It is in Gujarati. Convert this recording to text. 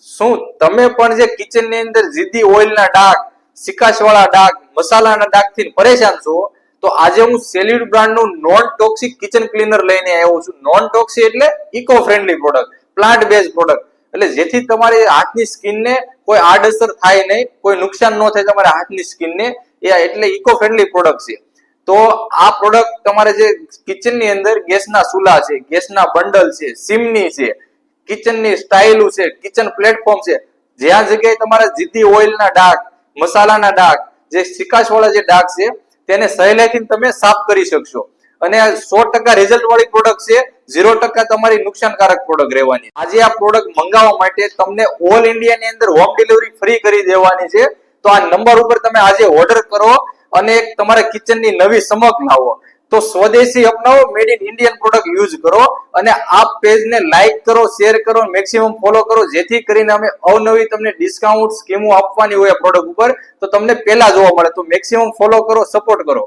શું તમે પણ જે કિચન ની અંદર જીદી ઓઇલના ડાઘ, સિકાશવાળા ડાઘ, મસાલાના ડાઘથી પરેશાન છો, તો આજે હું સેલ્યુટ બ્રાન્ડનું નોન ટોક્સિક કિચન ક્લીનર લઈને આવ્યો છું. નોન ટોક્સિક એટલે eco friendly product, plant base product, એટલે જેથી તમારી હાથની સ્કિનને કોઈ આડઅસર થાય નહીં, કોઈ નુકસાન ન થાય તમારા હાથની સ્કિનને, એટલે ઇકો ફ્રેન્ડલી પ્રોડક્ટ છે. તો આ પ્રોડક્ટ તમારે જે કિચનની અંદર ગેસના ચૂલા છે, ગેસના બંડલ છે, સિમની છે, કિચનની સ્ટાઇલો છે, કિચન પ્લેટફોર્મ છે, જ્યાં જગ્યાએ તમારા જીદી ઓઇલના ડાઘ, મસાલાના ડાઘ, જે સિકાશવાળા જે ડાઘ છે તેને સહેલાઈથી તમે સાફ કરી શકશો. અને 100% રિઝલ્ટ વાળી પ્રોડક્ટ છે, 0% તમારી નુકસાનકારક પ્રોડક્ટ રહેવાની. આજે આ પ્રોડક્ટ મંગાવવા માટે તમને ઓલ ઇન્ડિયાની અંદર હોમ ડિલિવરી ફ્રી કરી દેવાની છે. તો આ નંબર ઉપર તમે આજે ઓર્ડર કરો અને તમારા કિચનની નવી ચમક લાવો. તો સ્વદેશી અપનાવો, made in Indian product use કરો અને આ પેજને લાઈક કરો, શેર કરો, મેક્સિમમ ફોલો કરો, જેથી કરીને અમે અવનવી તમને ડિસ્કાઉન્ટ સ્કીમો આપવાની હોય પ્રોડક્ટ ઉપર, તો તમને પહેલા જોવા મળે. તો મેક્સિમમ ફોલો કરો, સપોર્ટ કરો.